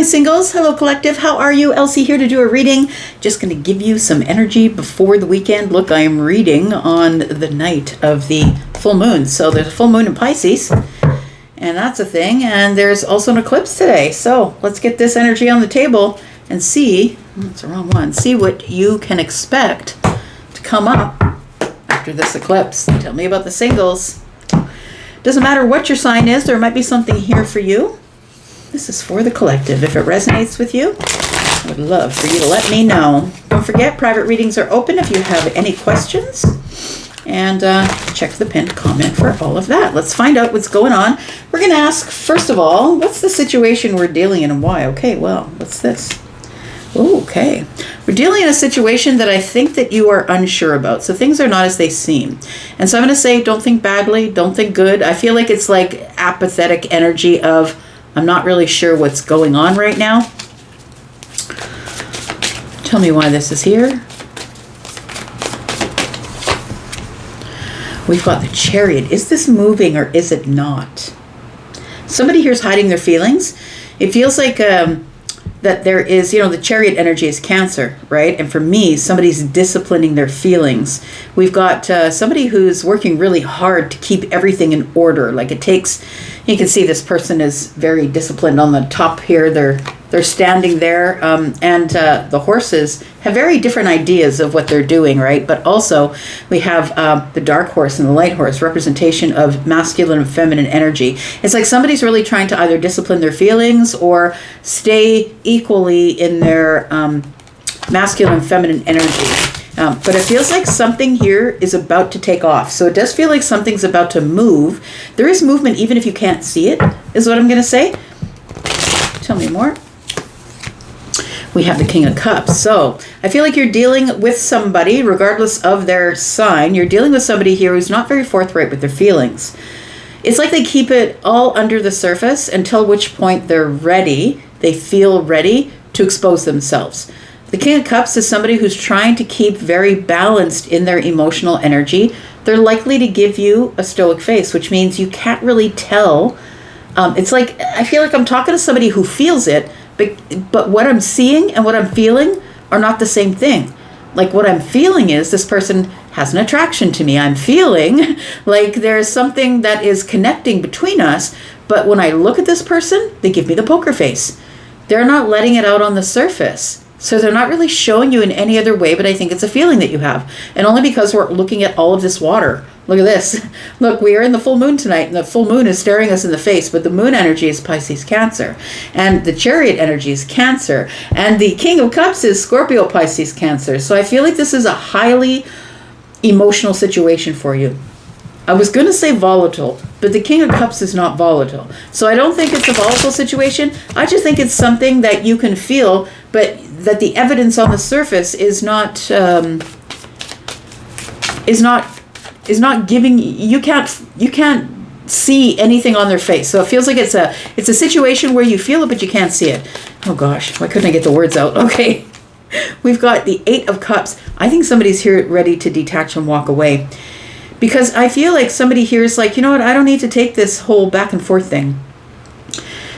my singles. Hello, collective. How are you? Elsie here to do a reading. Just going to give you some energy before the weekend. Look, I am reading on the night of the full moon. So there's a full moon in Pisces, and that's a thing. And there's also an eclipse today. So let's get this energy on the table and see, that's the wrong one, see what you can expect to come up after this eclipse. Tell me about the singles. Doesn't matter what your sign is, there might be something here for you. This is for the collective. If it resonates with you, I would love for you to let me know. Don't forget, private readings are open if you have any questions. And check the pinned comment for all of that. Let's find out what's going on. We're going to ask, first of all, what's the situation we're dealing in and why? Okay, well, what's this? Okay. We're dealing in a situation that I think that you are unsure about. So things are not as they seem. And so I'm going to say, don't think badly, don't think good. I feel like it's like apathetic energy of, I'm not really sure what's going on right now. Tell me why this is here. We've got the Chariot. Is this moving or is it not? Somebody here is hiding their feelings. It feels like that there is, the Chariot energy is Cancer, right? And for me, somebody's disciplining their feelings. We've got somebody who's working really hard to keep everything in order. Like it takes, you can see this person is very disciplined on the top here. They're standing there, and the horses have very different ideas of what they're doing, right? But also we have the dark horse and the light horse, representation of masculine and feminine energy. It's like somebody's really trying to either discipline their feelings or stay equally in their masculine and feminine energy. But it feels like something here is about to take off. So it does feel like something's about to move. There is movement even if you can't see it, is what I'm going to say. Tell me more. We have the King of Cups. So I feel like you're dealing with somebody, regardless of their sign, you're dealing with somebody here who's not very forthright with their feelings. It's like they keep it all under the surface until which point they're ready, they feel ready to expose themselves. The King of Cups is somebody who's trying to keep very balanced in their emotional energy. They're likely to give you a stoic face, which means you can't really tell. It's like, I feel like I'm talking to somebody who feels it, but what I'm seeing and what I'm feeling are not the same thing. Like what I'm feeling is this person has an attraction to me. I'm feeling like there's something that is connecting between us. But when I look at this person, they give me the poker face. They're not letting it out on the surface. So they're not really showing you in any other way, but I think it's a feeling that you have. And only because we're looking at all of this water. Look at this. Look, we are in the full moon tonight, and the full moon is staring us in the face, but the moon energy is Pisces Cancer, and the Chariot energy is Cancer, and the King of Cups is Scorpio Pisces Cancer. So I feel like this is a highly emotional situation for you. I was going to say volatile, but the King of Cups is not volatile. So I don't think it's a volatile situation. I just think it's something that you can feel, but that the evidence on the surface is not giving, you can't see anything on their face. So it feels like it's a situation where you feel it, but you can't see it. Oh gosh, why couldn't I get the words out? Okay. We've got the Eight of Cups. I think somebody's here ready to detach and walk away. Because I feel like somebody here is like, you know what, I don't need to take this whole back and forth thing.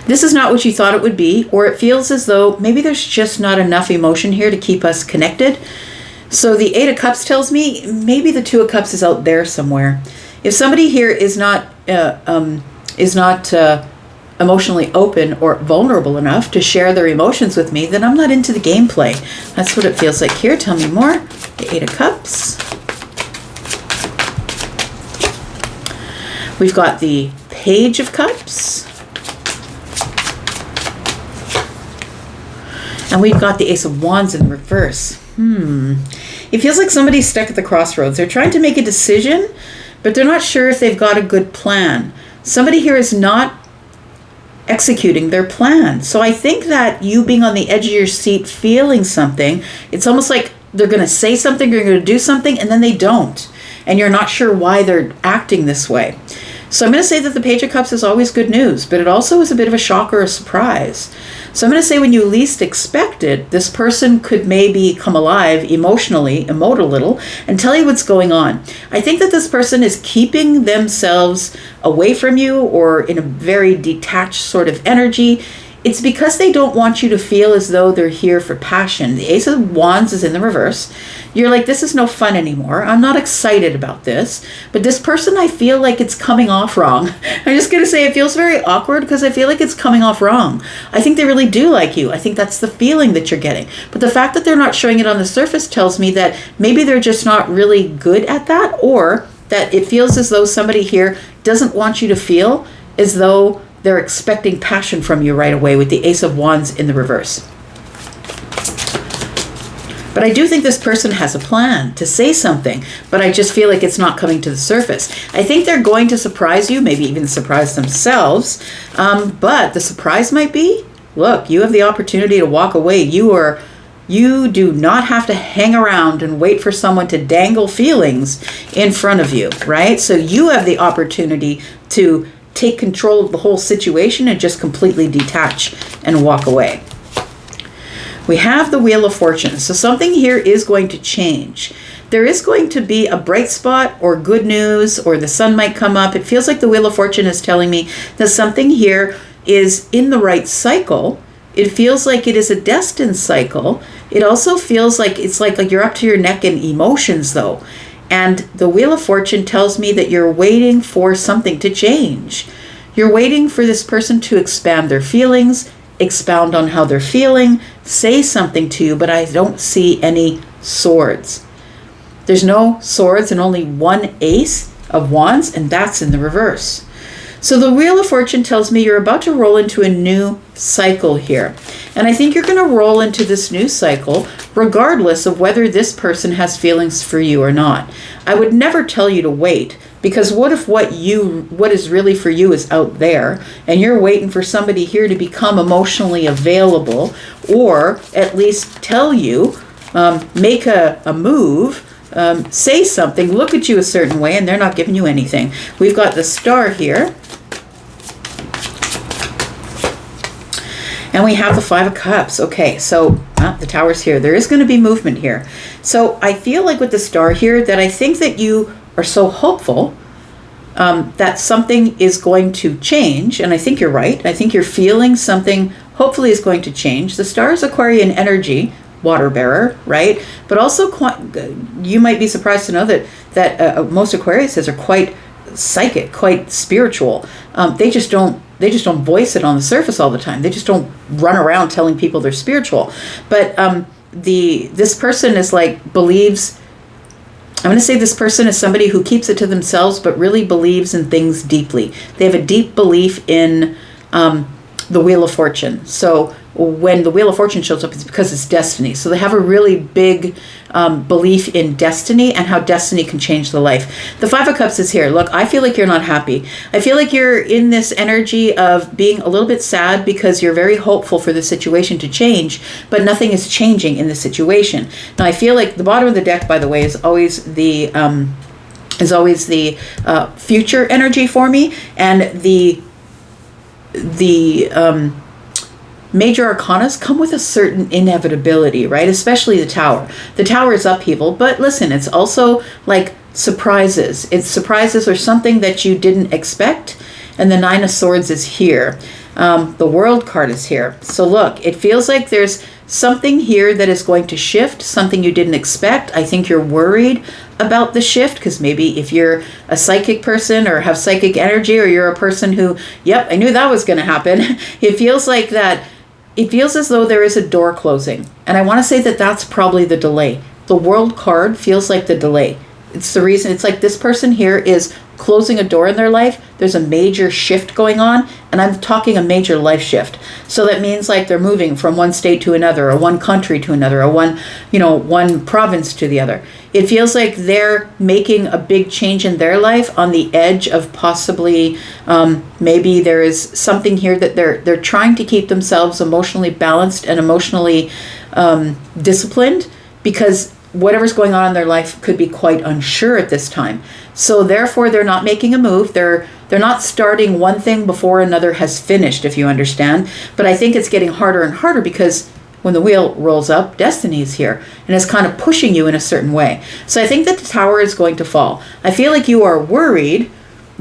This is not what you thought it would be, or it feels as though maybe there's just not enough emotion here to keep us connected. So the Eight of Cups tells me maybe the Two of Cups is out there somewhere. If somebody here is not emotionally open or vulnerable enough to share their emotions with me, then I'm not into the gameplay. That's what it feels like here. Tell me more. The Eight of Cups. We've got the Page of Cups. And we've got the Ace of Wands in reverse. It feels like somebody's stuck at the crossroads. They're trying to make a decision, but they're not sure if they've got a good plan. Somebody here is not executing their plan. So I think that you being on the edge of your seat, feeling something, it's almost like they're going to say something, they're going to do something, and then they don't. And you're not sure why they're acting this way. So I'm going to say that the Page of Cups is always good news, but it also is a bit of a shock or a surprise. So I'm going to say when you least expect it, this person could maybe come alive emotionally, emote a little, and tell you what's going on. I think that this person is keeping themselves away from you or in a very detached sort of energy. it's because they don't want you to feel as though they're here for passion. The Ace of Wands is in the reverse. You're like, this is no fun anymore. I'm not excited about this. But this person, I feel like it's coming off wrong. I'm just going to say it feels very awkward because I feel like it's coming off wrong. I think they really do like you. I think that's the feeling that you're getting. But the fact that they're not showing it on the surface tells me that maybe they're just not really good at that, or that it feels as though somebody here doesn't want you to feel as though they're expecting passion from you right away with the Ace of Wands in the reverse. But I do think this person has a plan to say something, but I just feel like it's not coming to the surface. I think they're going to surprise you, maybe even surprise themselves. But the surprise might be, look, you have the opportunity to walk away. You do not have to hang around and wait for someone to dangle feelings in front of you, right? So you have the opportunity to take control of the whole situation and just completely detach and walk away. We have the Wheel of Fortune. So something here is going to change. There is going to be a bright spot or good news, or the sun might come up. It feels like the Wheel of Fortune is telling me that something here is in the right cycle. It feels like it is a destined cycle. It also feels like it's like you're up to your neck in emotions though. And the Wheel of Fortune tells me that you're waiting for something to change. You're waiting for this person to expand their feelings, expound on how they're feeling, say something to you, but I don't see any swords. There's no swords and only one Ace of Wands, and that's in the reverse. So the Wheel of Fortune tells me you're about to roll into a new cycle here. And I think you're going to roll into this new cycle regardless of whether this person has feelings for you or not. I would never tell you to wait, because what if what is really for you is out there and you're waiting for somebody here to become emotionally available, or at least tell you, make a move, say something, look at you a certain way, and they're not giving you anything. We've got the Star here. And we have the Five of Cups. Okay, so the Tower's here. There is going to be movement here. So I feel like with the Star here that I think that you are so hopeful that something is going to change. And I think you're right. I think you're feeling something hopefully is going to change. The Star is Aquarian energy, water bearer, right? But also you might be surprised to know that most Aquariuses are quite psychic, quite spiritual. They just don't voice it on the surface all the time. They just don't run around telling people they're spiritual. But this person is believes. I'm going to say this person is somebody who keeps it to themselves, but really believes in things deeply. They have a deep belief in the Wheel of Fortune. So when the Wheel of Fortune shows up, it's because it's destiny. So they have a really big belief in destiny and how destiny can change the life. The Five of Cups is here. Look, I feel like you're not happy. I feel like you're in this energy of being a little bit sad because you're very hopeful for the situation to change, but nothing is changing in the situation. Now, I feel like the bottom of the deck, by the way, is always the future energy for me, and the major arcanas come with a certain inevitability, right? Especially the Tower. The Tower is upheaval, but listen, it's also like surprises. It's surprises or something that you didn't expect. And the Nine of Swords is here. The World card is here. So look, it feels like there's something here that is going to shift, something you didn't expect. I think you're worried about the shift because maybe if you're a psychic person or have psychic energy, or you're a person who, yep, I knew that was going to happen. It feels like that. It feels as though there is a door closing. And I want to say that that's probably the delay. The World card feels like the delay. It's the reason. It's like this person here is closing a door in their life. There's a major shift going on, and I'm talking a major life shift. So that means like they're moving from one state to another, or one country to another, or one province to the other. It feels like they're making a big change in their life on the edge of possibly maybe there is something here that they're trying to keep themselves emotionally balanced and emotionally disciplined, because whatever's going on in their life could be quite unsure at this time. So therefore, they're not making a move. They're not starting one thing before another has finished, if you understand. But I think it's getting harder and harder because when the wheel rolls up, destiny is here and it's kind of pushing you in a certain way. So I think that the Tower is going to fall. I feel like you are worried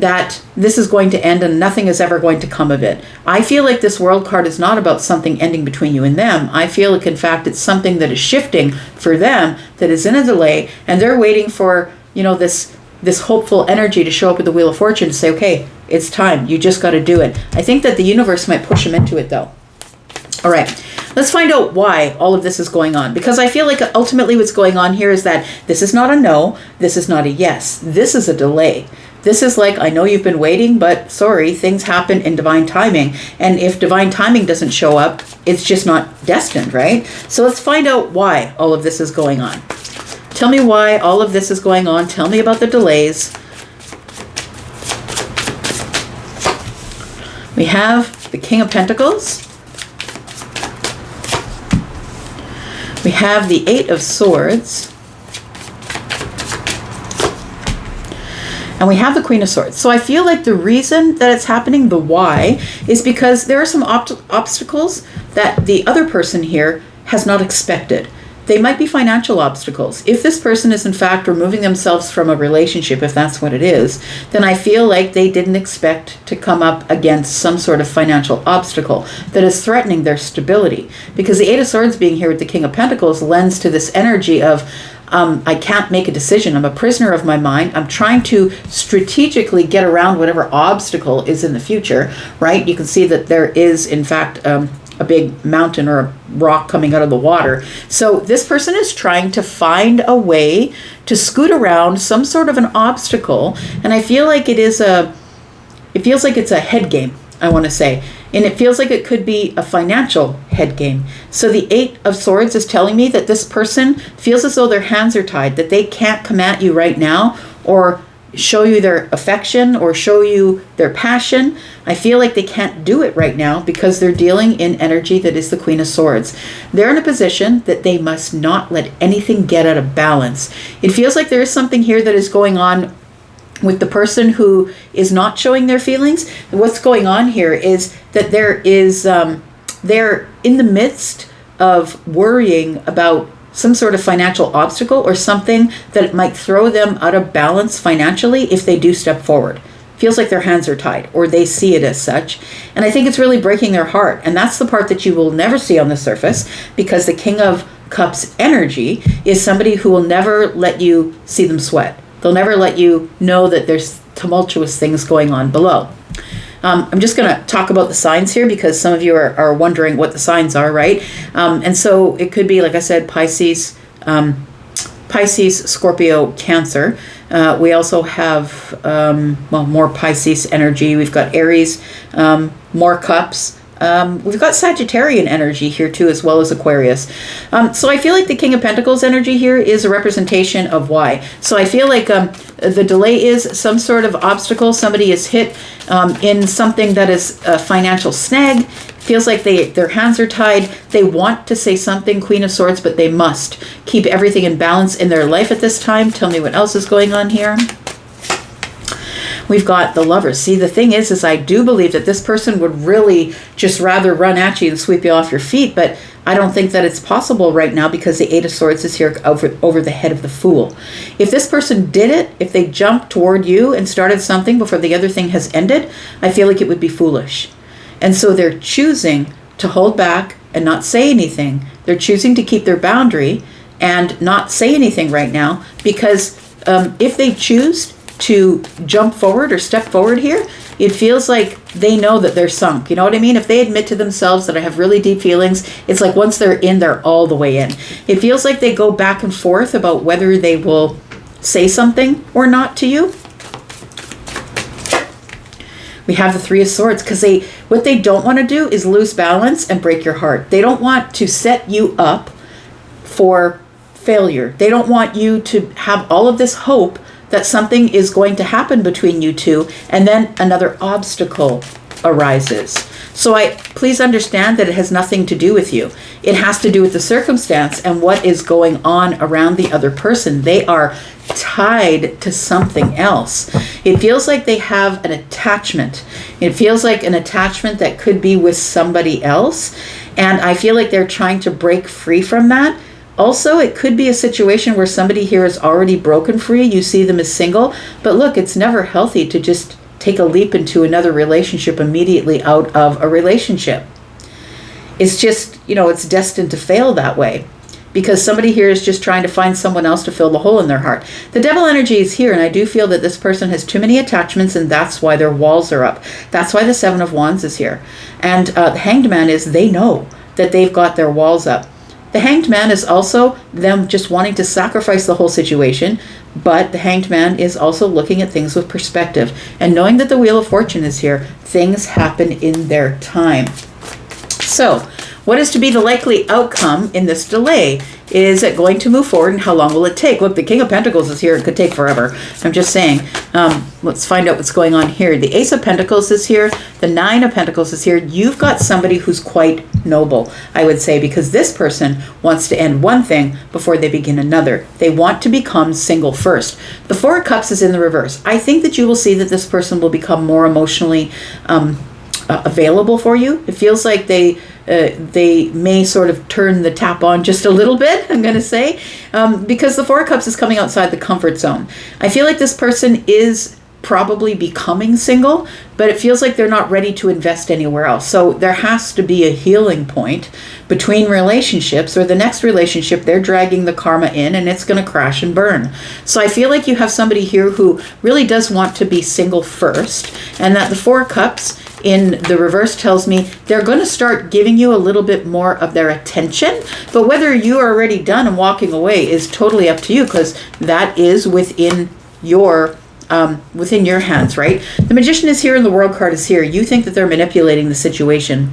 that this is going to end and nothing is ever going to come of it. I feel like this World card is not about something ending between you and them. I feel like, in fact, it's something that is shifting for them, that is in a delay, and they're waiting for, this hopeful energy to show up with the Wheel of Fortune to say, okay, it's time. You just got to do it. I think that the universe might push them into it, though. All right, let's find out why all of this is going on. Because I feel like ultimately what's going on here is that this is not a no, this is not a yes. This is a delay. This is like, I know you've been waiting, but sorry, things happen in divine timing. And if divine timing doesn't show up, it's just not destined, right? So let's find out why all of this is going on. Tell me why all of this is going on. Tell me about the delays. We have the King of Pentacles. We have the Eight of Swords. And we have the Queen of Swords. So I feel like the reason that it's happening, the why, is because there are some obstacles that the other person here has not expected. They might be financial obstacles. If this person is in fact removing themselves from a relationship, if that's what it is, then I feel like they didn't expect to come up against some sort of financial obstacle that is threatening their stability. Because the Eight of Swords being here with the King of Pentacles lends to this energy of, I can't make a decision. I'm a prisoner of my mind. I'm trying to strategically get around whatever obstacle is in the future, right? You can see that there is, in fact, a big mountain or a rock coming out of the water. So this person is trying to find a way to scoot around some sort of an obstacle. And I feel like it feels like it's a head game, I want to say. And it feels like it could be a financial head game. So the Eight of Swords is telling me that this person feels as though their hands are tied, that they can't come at you right now or show you their affection or show you their passion. I feel like they can't do it right now because they're dealing in energy that is the Queen of Swords. They're in a position that they must not let anything get out of balance. It feels like there is something here that is going on with the person who is not showing their feelings. What's going on here is that they're in the midst of worrying about some sort of financial obstacle or something that might throw them out of balance financially if they do step forward. Feels like their hands are tied, or they see it as such. And I think it's really breaking their heart. And that's the part that you will never see on the surface, because the King of Cups energy is somebody who will never let you see them sweat. They'll never let you know that there's tumultuous things going on below. I'm just going to talk about the signs here because some of you are wondering what the signs are, right? And so it could be, like I said, Pisces, Scorpio, Cancer. We also have, more Pisces energy. We've got Aries, more Cups. We've got Sagittarian energy here too, as well as Aquarius. So I feel like the King of Pentacles energy here is a representation of why. So I feel like the delay is some sort of obstacle. Somebody is hit in something that is a financial snag. Feels like their hands are tied. They want to say something, Queen of Swords, but they must keep everything in balance in their life at this time. Tell me what else is going on here. We've got the Lovers. See, the thing is I do believe that this person would really just rather run at you and sweep you off your feet, but I don't think that it's possible right now because the Eight of Swords is here over the head of the Fool. If this person did it, if they jumped toward you and started something before the other thing has ended, I feel like it would be foolish. And so they're choosing to hold back and not say anything. They're choosing to keep their boundary and not say anything right now because if they choose to jump forward or step forward here, it feels like they know that they're sunk. You know what I mean? If they admit to themselves that I have really deep feelings, it's like once they're in, they're all the way in. It feels like they go back and forth about whether they will say something or not to you. We have the Three of Swords because what they don't want to do is lose balance and break your heart. They don't want to set you up for failure. They don't want you to have all of this hope that something is going to happen between you two, and then another obstacle arises. So please understand that it has nothing to do with you. It has to do with the circumstance and what is going on around the other person. They are tied to something else. It feels like they have an attachment. It feels like an attachment that could be with somebody else, and I feel like they're trying to break free from that. Also, it could be a situation where somebody here is already broken free. You see them as single. But look, it's never healthy to just take a leap into another relationship immediately out of a relationship. It's just, it's destined to fail that way, because somebody here is just trying to find someone else to fill the hole in their heart. The devil energy is here, and I do feel that this person has too many attachments, and that's why their walls are up. That's why the Seven of Wands is here. And the Hanged Man is, they know that they've got their walls up. The Hanged Man is also them just wanting to sacrifice the whole situation, but the Hanged Man is also looking at things with perspective and knowing that the Wheel of Fortune is here. Things happen in their time. So, what is to be the likely outcome in this delay? Is it going to move forward, and how long will it take? Look, the King of Pentacles is here. It could take forever. I'm just saying. Let's find out what's going on here. The Ace of Pentacles is here. The Nine of Pentacles is here. You've got somebody who's quite noble, I would say, because this person wants to end one thing before they begin another. They want to become single first. The Four of Cups is in the reverse. I think that you will see that this person will become more emotionally available for you. It feels like they may sort of turn the tap on just a little bit, I'm going to say, because the Four of Cups is coming outside the comfort zone. I feel like this person is probably becoming single, but it feels like they're not ready to invest anywhere else. So there has to be a healing point between relationships, or the next relationship they're dragging the karma in and it's going to crash and burn. So I feel like you have somebody here who really does want to be single first, and that the Four of Cups in the reverse tells me they're going to start giving you a little bit more of their attention, but whether you are already done and walking away is totally up to you, because that is within your hands, right? The Magician is here and the World card is here. You think that they're manipulating the situation.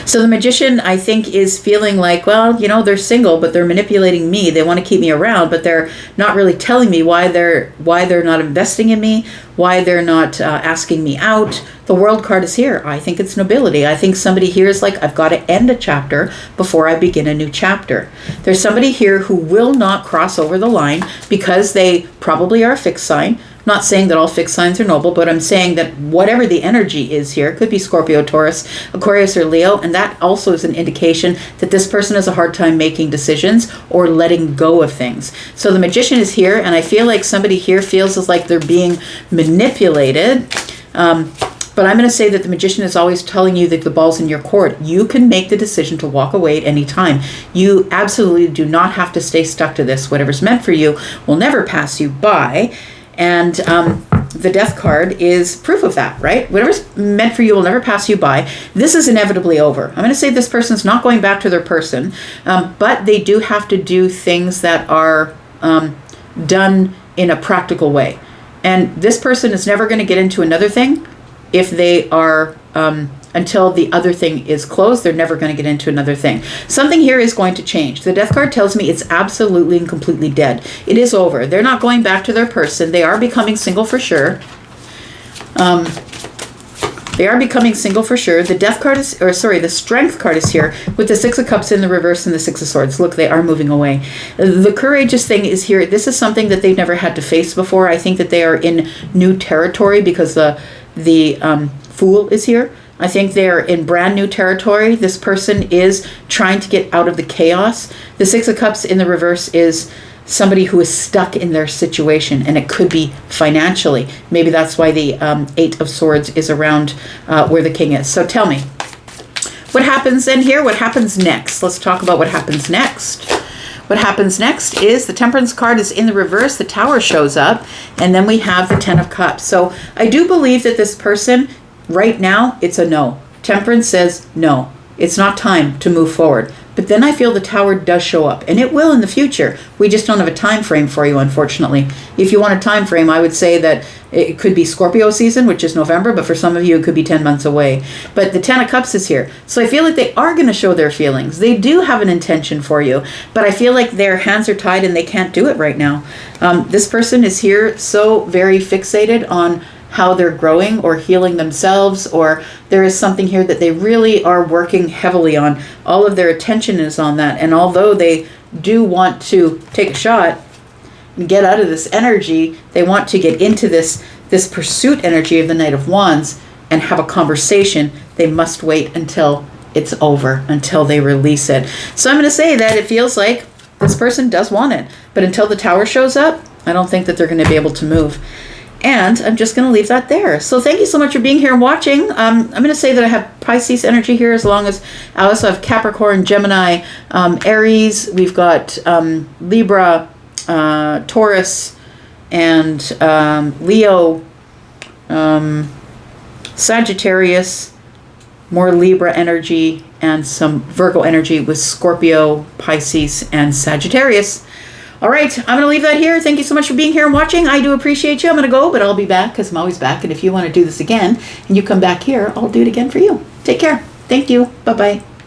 So the Magician, I think, is feeling like, well, they're single, but they're manipulating me. They want to keep me around, but they're not really telling me why they're not investing in me, why they're not asking me out. The World card is here. I think it's nobility. I think somebody here is like, I've got to end a chapter before I begin a new chapter. There's somebody here who will not cross over the line because they probably are a fixed sign. Not saying that all fixed signs are noble, but I'm saying that whatever the energy is here, it could be Scorpio, Taurus, Aquarius, or Leo, and that also is an indication that this person has a hard time making decisions or letting go of things. So the Magician is here, and I feel like somebody here feels as like they're being manipulated. But I'm going to say that the Magician is always telling you that the ball's in your court. You can make the decision to walk away at any time. You absolutely do not have to stay stuck to this. Whatever's meant for you will never pass you by. And the Death card is proof of that, right? Whatever's meant for you will never pass you by. This is inevitably over. I'm going to say this person's not going back to their person, but they do have to do things that are done in a practical way. And this person is never going to get into another thing if they are, until the other thing is closed, they're never going to get into another thing. Something here is going to change. The Death card tells me it's absolutely and completely dead. It is over. They're not going back to their person. They are becoming single for sure. They are becoming single for sure. The Death card is, the Strength card is here with the Six of Cups in the reverse and the Six of Swords. Look, they are moving away. The Courageous thing is here. This is something that they've never had to face before. I think that they are in new territory because the Fool is here. I think they're in brand new territory. This person is trying to get out of the chaos. The Six of Cups in the reverse is somebody who is stuck in their situation, and it could be financially. Maybe that's why the Eight of Swords is around where the King is. So tell me, what happens in here? What happens next? Let's talk about what happens next. What happens next is the Temperance card is in the reverse. The Tower shows up, and then we have the Ten of Cups. So I do believe that this person, right now, it's a no. Temperance says no. It's not time to move forward. But then I feel the Tower does show up, and it will in the future. We just don't have a time frame for you, unfortunately. If you want a time frame, I would say that it could be Scorpio season, which is November, but for some of you, it could be 10 months away. But the Ten of Cups is here. So I feel like they are going to show their feelings. They do have an intention for you, but I feel like their hands are tied and they can't do it right now. This person is here so very fixated on how they're growing or healing themselves, or there is something here that they really are working heavily on. All of their attention is on that. And although they do want to take a shot and get out of this energy, they want to get into this pursuit energy of the Knight of Wands and have a conversation. They must wait until it's over, until they release it. So I'm going to say that it feels like this person does want it, but until the Tower shows up, I don't think that they're going to be able to move. And I'm just going to leave that there. So thank you so much for being here and watching. I'm going to say that I have Pisces energy here, as long as I also have Capricorn, Gemini, Aries. We've got Libra, Taurus, and Leo, Sagittarius, more Libra energy, and some Virgo energy with Scorpio, Pisces, and Sagittarius. All right, I'm going to leave that here. Thank you so much for being here and watching. I do appreciate you. I'm going to go, but I'll be back because I'm always back. And if you want to do this again and you come back here, I'll do it again for you. Take care. Thank you. Bye-bye.